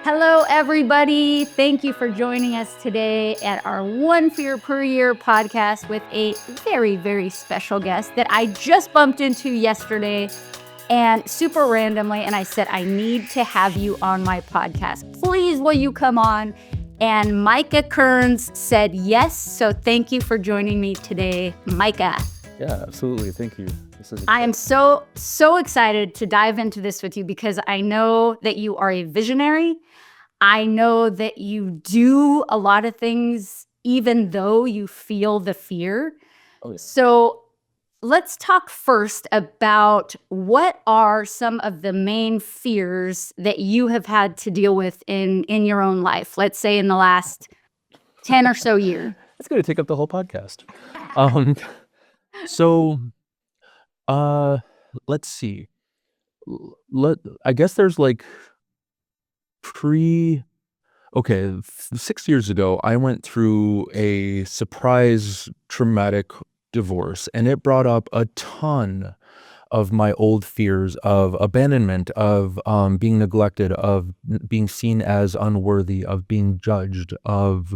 Hello, everybody. Thank you for joining us today at our One Fear Per Year podcast with a very, very special guest that I just bumped into yesterday and super randomly. And I said, I need to have you on my podcast. Please, will you come on? And Micah Kearns said yes. So thank you for joining me today, Micah. Yeah, absolutely. Thank you. I am so excited to dive into this with you because I know that you are a visionary. I know that you do a lot of things even though you feel the fear. Oh, yeah. So let's talk first about what are some of the main fears that you have had to deal with in your own life, let's say in the last 10 or so years. That's going to take up the whole podcast. So, let's see. I guess there's like okay, 6 years ago, I went through a surprise traumatic divorce, and it brought up a ton of my old fears of abandonment, of being neglected, of being seen as unworthy, of being judged, of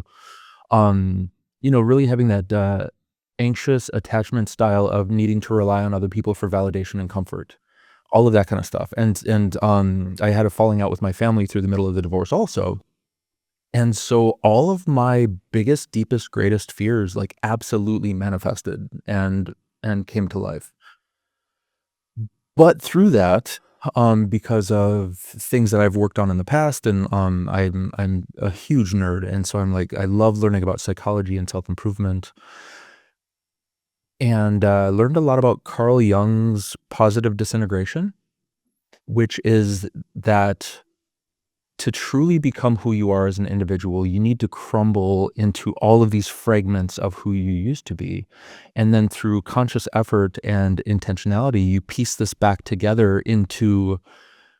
really having that anxious attachment style of needing to rely on other people for validation and comfort, all of that kind of stuff. And I had a falling out with my family through the middle of the divorce also. And so all of my biggest, deepest, greatest fears like absolutely manifested and came to life. But through that, because of things that I've worked on in the past, and I'm a huge nerd, and so I'm like I love learning about psychology and self-improvement, and learned a lot about Carl Jung's positive disintegration, which is that to truly become who you are as an individual, you need to crumble into all of these fragments of who you used to be. And then through conscious effort and intentionality, you piece this back together into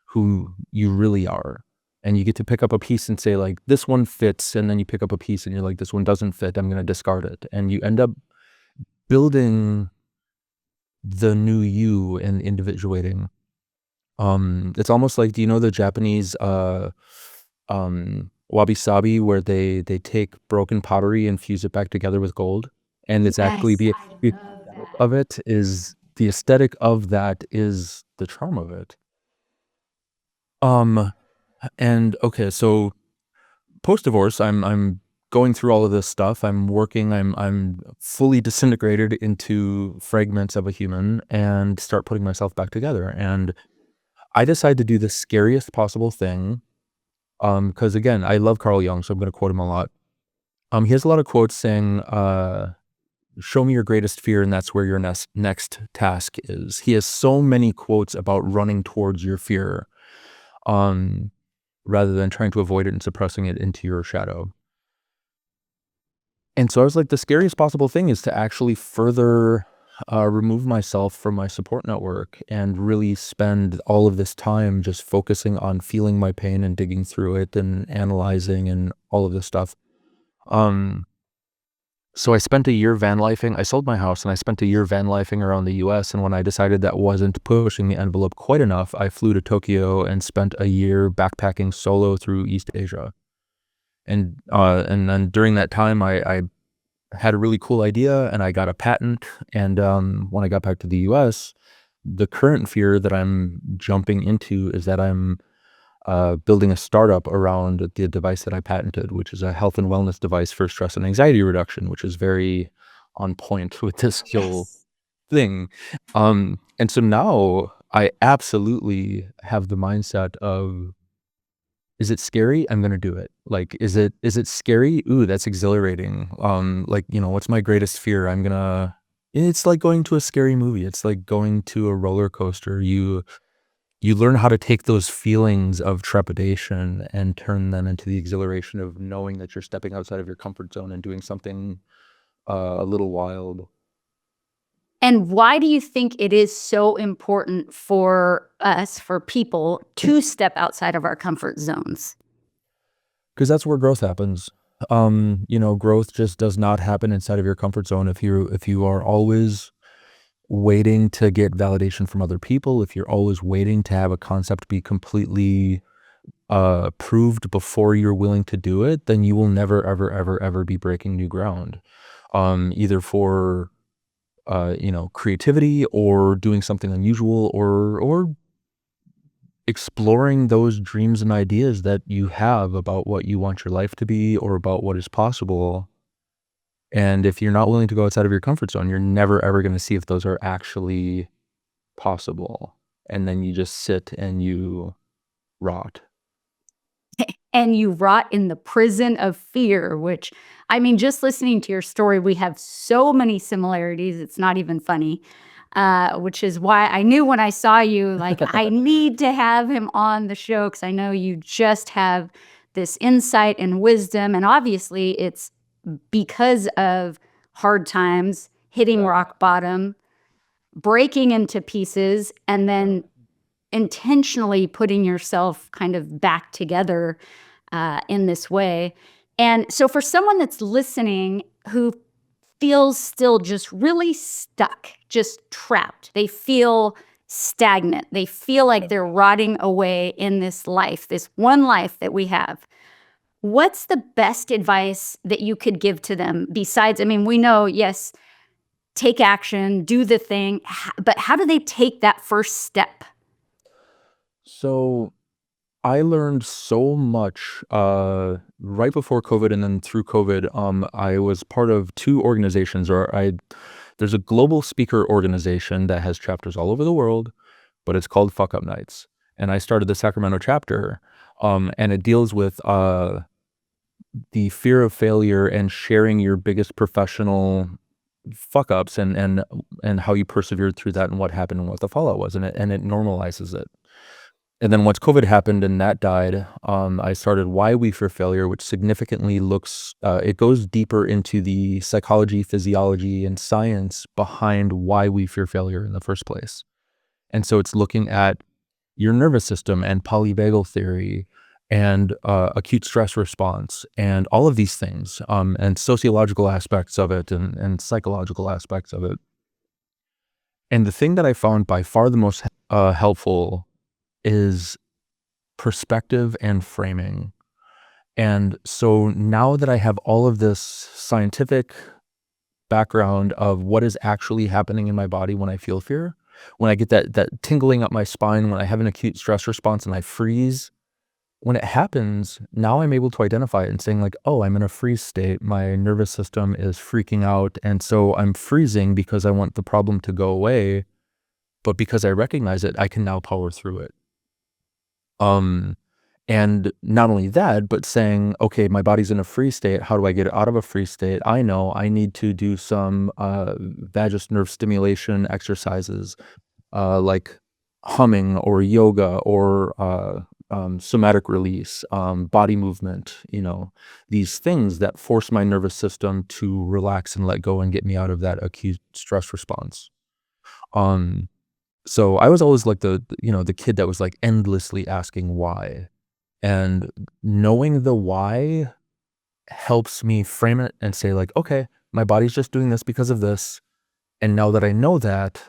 who you really are. And you get to pick up a piece and say, like, this one fits. And then you pick up a piece and you're like, this one doesn't fit. I'm going to discard it. And you end up building the new you and individuating. It's almost like, do you know the Japanese wabi-sabi, where they take broken pottery and fuse it back together with gold? And it's actually the of it is the aesthetic of that is the charm of it. And okay, so post-divorce, I'm going through all of this stuff. I'm working, I'm fully disintegrated into fragments of a human and start putting myself back together. And I decided to do the scariest possible thing. Because again, I love Carl Jung, so I'm going to quote him a lot. He has a lot of quotes saying, show me your greatest fear, and that's where your next task is. He has so many quotes about running towards your fear, rather than trying to avoid it and suppressing it into your shadow. And so I was like, the scariest possible thing is to actually further remove myself from my support network and really spend all of this time just focusing on feeling my pain and digging through it and analyzing and all of this stuff. So I spent a year van lifing. I sold my house and I spent a year van lifing around the US. And when I decided that wasn't pushing the envelope quite enough, I flew to Tokyo and spent a year backpacking solo through East Asia. And then during that time, I had a really cool idea and I got a patent. And when I got back to the US, the current fear that I'm jumping into is that I'm building a startup around the device that I patented, which is a health and wellness device for stress and anxiety reduction, which is very on point with this whole thing. And so now I absolutely have the mindset of, is it scary? I'm going to do it. Like, is it scary? Ooh, that's exhilarating. Like, what's my greatest fear? It's like going to a scary movie. It's like going to a roller coaster. You learn how to take those feelings of trepidation and turn them into the exhilaration of knowing that you're stepping outside of your comfort zone and doing something a little wild. And why do you think it is so important for us, for people, to step outside of our comfort zones? Because that's where growth happens. Growth just does not happen inside of your comfort zone. If you are always waiting to get validation from other people, if you're always waiting to have a concept be completely proved before you're willing to do it, then you will never, ever, ever, ever be breaking new ground. Either for creativity or doing something unusual or exploring those dreams and ideas that you have about what you want your life to be or about what is possible. And if you're not willing to go outside of your comfort zone, you're never ever going to see if those are actually possible. And then you just sit and you rot. And you rot in the prison of fear, which, I mean, just listening to your story, we have so many similarities. It's not even funny, which is why I knew when I saw you, like, I need to have him on the show because I know you just have this insight and wisdom. And obviously, it's because of hard times, hitting rock bottom, breaking into pieces, and then intentionally putting yourself kind of back together in this way. And so, for someone that's listening who feels still just really stuck, just trapped, they feel stagnant, they feel like they're rotting away in this life, this one life that we have. What's the best advice that you could give to them besides, I mean, we know, yes, take action, do the thing, but how do they take that first step? So I learned so much right before COVID and then through COVID. I was part of two organizations, there's a global speaker organization that has chapters all over the world, but it's called Fuck Up Nights. And I started the Sacramento chapter, and it deals with the fear of failure and sharing your biggest professional fuck ups and how you persevered through that and what happened and what the fallout was, and it normalizes it. And then once COVID happened and that died, I started Why We Fear Failure, which significantly it goes deeper into the psychology, physiology, and science behind why we fear failure in the first place. And so it's looking at your nervous system and polyvagal theory and acute stress response and all of these things, and sociological aspects of it and psychological aspects of it. And the thing that I found by far the most helpful is perspective and framing. And so now that I have all of this scientific background of what is actually happening in my body when I feel fear, when I get that tingling up my spine, when I have an acute stress response and I freeze, when it happens, now I'm able to identify it and saying like, oh, I'm in a freeze state. My nervous system is freaking out. And so I'm freezing because I want the problem to go away. But because I recognize it, I can now power through it. And not only that, but saying, okay, my body's in a freeze state. How do I get out of a freeze state? I know I need to do some vagus nerve stimulation exercises, like humming or yoga or somatic release, body movement, these things that force my nervous system to relax and let go and get me out of that acute stress response. So I was always like the kid that was like endlessly asking why. And knowing the why helps me frame it and say like, okay, my body's just doing this because of this. And now that I know that,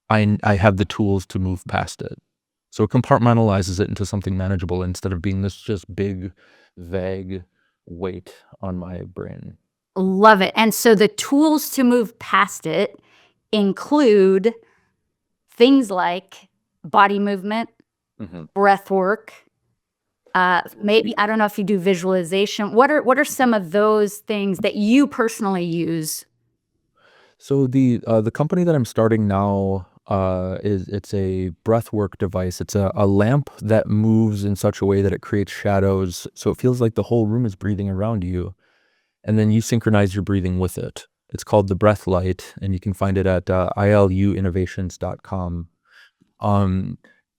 I have the tools to move past it. So it compartmentalizes it into something manageable instead of being this just big, vague weight on my brain. Love it. And so the tools to move past it include things like body movement, breath work, maybe, I don't know if you do visualization. What are some of those things that you personally use? So the company that I'm starting now it's a breathwork device. It's a lamp that moves in such a way that it creates shadows, so it feels like the whole room is breathing around you, and then you synchronize your breathing with it. It's called the Breath Light, and you can find it at iluinnovations.com.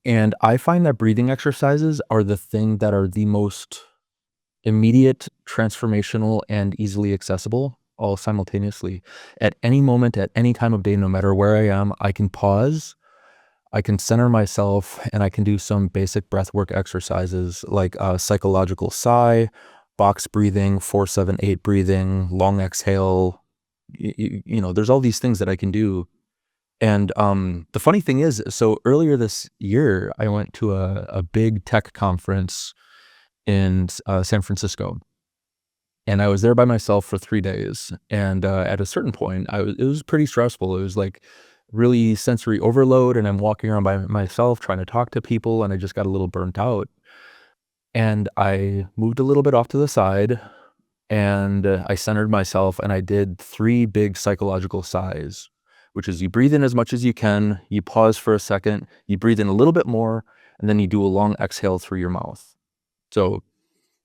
And I find that breathing exercises are the thing that are the most immediate, transformational, and easily accessible all simultaneously. At any moment, at any time of day, no matter where I am, I can pause, I can center myself, and I can do some basic breath work exercises like psychological sigh, box breathing, 4-7-8 breathing, long exhale. There's all these things that I can do. And the funny thing is, so earlier this year, I went to a big tech conference in San Francisco. And I was there by myself for 3 days, and, at a certain point, it was pretty stressful. It was, like, really sensory overload, and I'm walking around by myself trying to talk to people, and I just got a little burnt out, and I moved a little bit off to the side, and, I centered myself, and I did 3 big psychological sighs, which is you breathe in as much as you can, you pause for a second, you breathe in a little bit more, and then you do a long exhale through your mouth. So,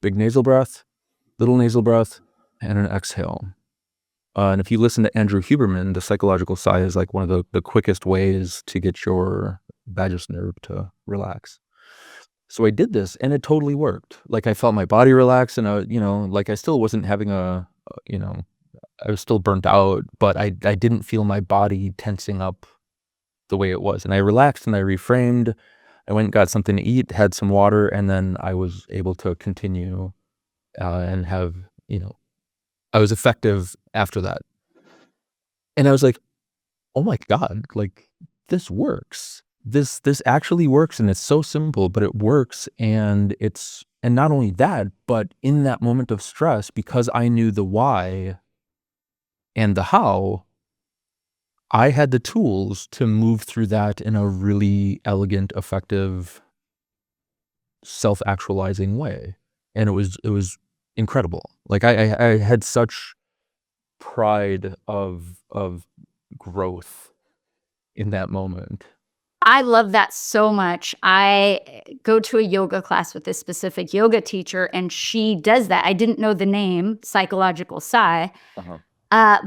big nasal breath, little nasal breath, and an exhale. And if you listen to Andrew Huberman, the psychological sigh is like one of the quickest ways to get your vagus nerve to relax. So I did this and it totally worked. Like I felt my body relax and like I still wasn't having I was still burnt out, but I didn't feel my body tensing up the way it was. And I relaxed and I reframed. I went and got something to eat, had some water, and then I was able to continue and have, I was effective after that. And I was like, "Oh my God, like this works. This actually works and it's so simple, but it works." And not only that, but in that moment of stress, because I knew the why and the how, I had the tools to move through that in a really elegant, effective, self-actualizing way. And it was incredible. Like I had such pride of growth in that moment. I love that so much. I go to a yoga class with this specific yoga teacher, and she does that. I didn't know the name, psychological sigh, Uh-huh.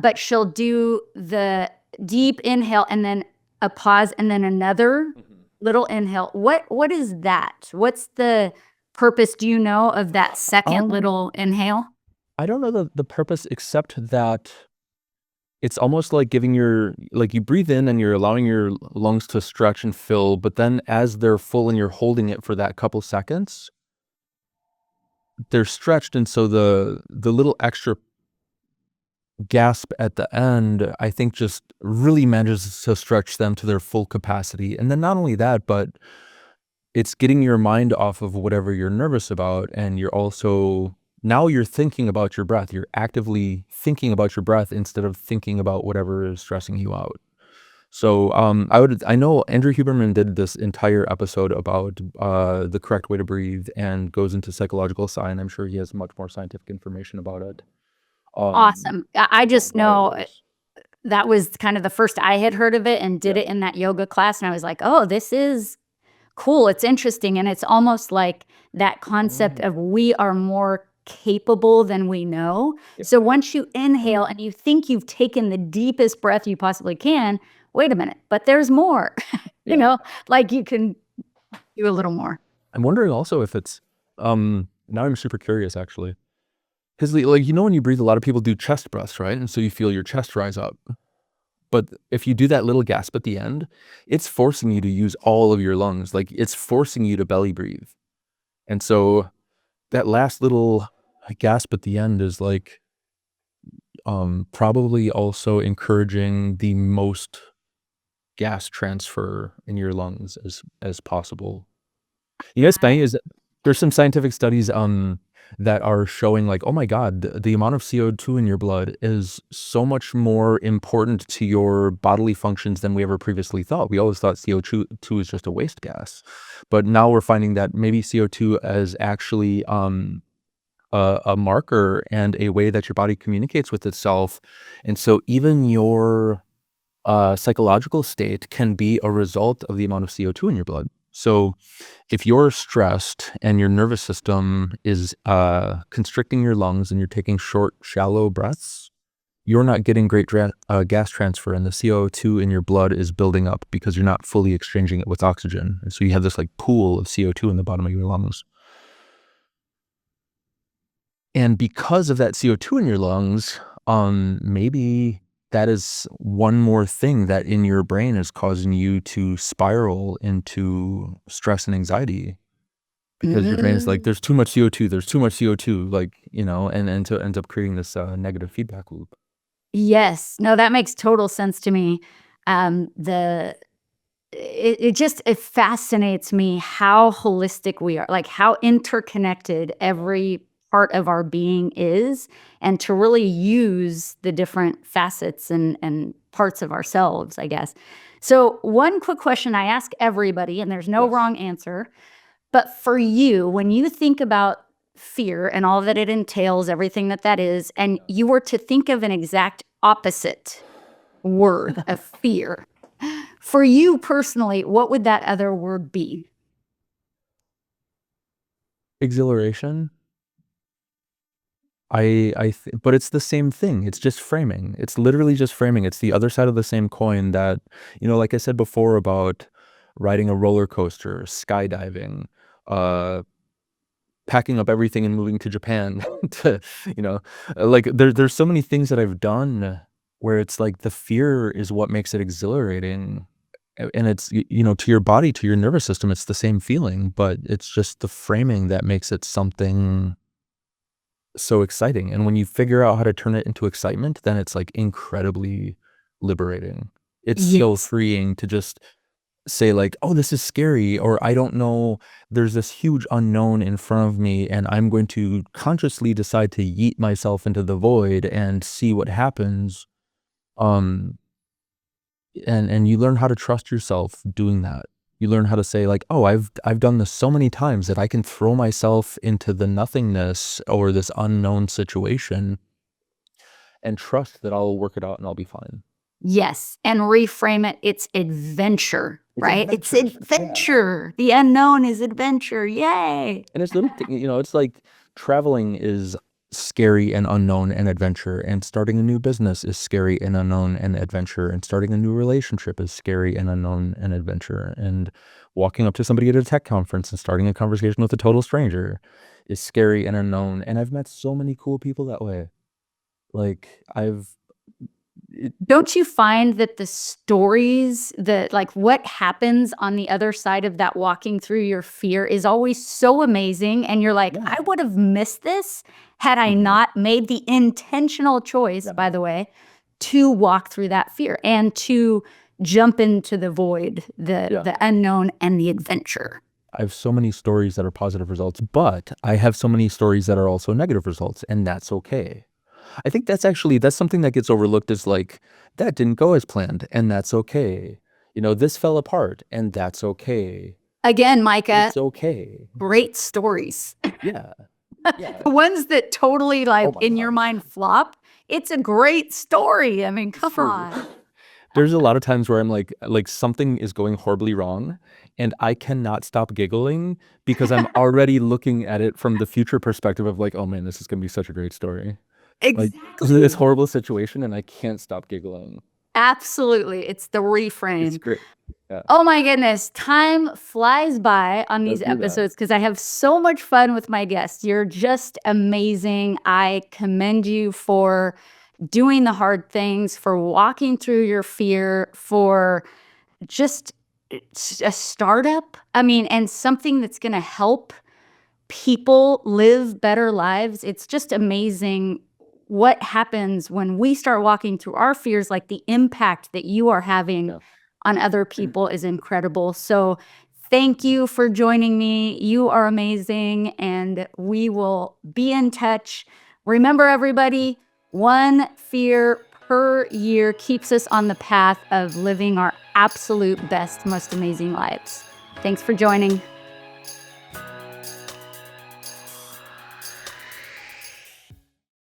but she'll do the deep inhale and then a pause and then another Mhm. little inhale. What is that? What's the purpose, do you know, of that second Um, little inhale? I don't know the purpose except that it's almost like you breathe in and you're allowing your lungs to stretch and fill, but then as they're full and you're holding it for that couple seconds, they're stretched, and so the little extra gasp at the end, I think just really manages to stretch them to their full capacity. And then not only that, but it's getting your mind off of whatever you're nervous about, and now you're thinking about your breath. You're actively thinking about your breath instead of thinking about whatever is stressing you out. So, I know Andrew Huberman did this entire episode about, the correct way to breathe and goes into psychological sign. I'm sure he has much more scientific information about it, Awesome. I on just why it know works. that was kind of the first I had heard of it and did Yeah. it in that yoga class, and I was like, "Oh, this is cool, it's interesting," and it's almost like that concept Mhm. of we are more capable than we know. Yep. So once you inhale and you think you've taken the deepest breath you possibly can, wait a minute, but there's more, you Yeah. know, like you can do a little more. I'm wondering also if it's, now I'm super curious actually. 'Cause like, when you breathe, a lot of people do chest breaths, right? And so you feel your chest rise up. But if you do that little gasp at the end, it's forcing you to use all of your lungs. Like, it's forcing you to belly breathe. And so that last little gasp at the end is like, probably also encouraging the most gas transfer in your lungs as possible. You know what's funny is that there's some scientific studies, that are showing like, oh my God, the amount of CO2 in your blood is so much more important to your bodily functions than we ever previously thought. We always thought CO2 is just a waste gas, but now we're finding that maybe CO2 is actually a marker and a way that your body communicates with itself, and so even your psychological state can be a result of the amount of CO2 in your blood. So if you're stressed and your nervous system is constricting your lungs and you're taking short, shallow breaths, you're not getting great gas transfer, and the CO2 in your blood is building up because you're not fully exchanging it with oxygen. And so you have this like pool of CO2 in the bottom of your lungs. And because of that CO2 in your lungs, maybe that is one more thing that in your brain is causing you to spiral into stress and anxiety, because your brain is like, Mm. there's too much CO2, there's too much CO2, like, and so ends up creating this negative feedback loop. Yes. No, that makes total sense to me. It fascinates me how holistic we are, like how interconnected every part of our being is, and to really use the different facets and parts of ourselves, I guess. So, one quick question I ask everybody, and there's no Yes. wrong answer, but for you, when you think about fear and all that it entails, everything that is, and you were to think of an exact opposite word of fear, for you personally, what would that other word be? Exhilaration. But it's the same thing. It's just framing. It's literally just framing. It's the other side of the same coin that, like I said before about riding a roller coaster, skydiving, uh, packing up everything and moving to Japan to, like there's so many things that I've done where it's like the fear is what makes it exhilarating. And it's, to your body, to your nervous system, it's the same feeling, but it's just the framing that makes it something so exciting. And when you figure out how to turn it into excitement, then it's like incredibly liberating. It's so Yes. freeing to just say like, "Oh, this is scary," or "I don't know, there's this huge unknown in front of me and I'm going to consciously decide to yeet myself into the void and see what happens." Um and you learn how to trust yourself doing that. You learn how to say like, "Oh, I've done this so many times that I can throw myself into the nothingness or this unknown situation and trust that I'll work it out and I'll be fine." Yes, and reframe it, it's adventure, It's right? It's adventure. Yeah. adventure. The unknown is adventure. Yay. And it's little it's like traveling is scary and unknown and adventure, and starting a new business is scary and unknown and adventure, and starting a new relationship is scary and unknown and adventure, and walking up to somebody at a tech conference and starting a conversation with a total stranger is scary and unknown, and I've met so many cool people that way. Like, Don't you find that the stories, like what happens on the other side of that walking through your fear is always so amazing? And you're like, Yeah. I would have missed this had I Mhm. not made the intentional choice, Yeah. by the way, to walk through that fear and to jump into the void, Yeah. the unknown and the adventure. I have so many stories that are positive results, but I have so many stories that are also negative results, and that's okay. I think that's something that gets overlooked is like, that didn't go as planned, and that's okay. This fell apart, and that's okay. Again, Micah, It's okay. great stories. Yeah. Yeah. The ones that totally, Oh like, my in your gosh. mind flop, it's a great story. I mean, come True. on. There's a lot of times where I'm like something is going horribly wrong, and I cannot stop giggling because I'm already looking at it from the future perspective of like, "Oh man, this is gonna be such a great story." Like, Exactly. this horrible situation, and I can't stop giggling. Absolutely. It's the It's reframe. great. Yeah. Oh my goodness. Time flies by on Does these do that. episodes because I have so much fun with my guests. You're just amazing. I commend you for doing the hard things, for walking through your fear, for just a startup. I mean, and something that's going to help people live better lives. It's just amazing what happens when we start walking through our fears. Like, the impact that you are having Yeah. on other people is incredible. So thank you for joining me. You are amazing, and we will be in touch. Remember, everybody, one fear per year keeps us on the path of living our absolute best, most amazing lives. Thanks for joining.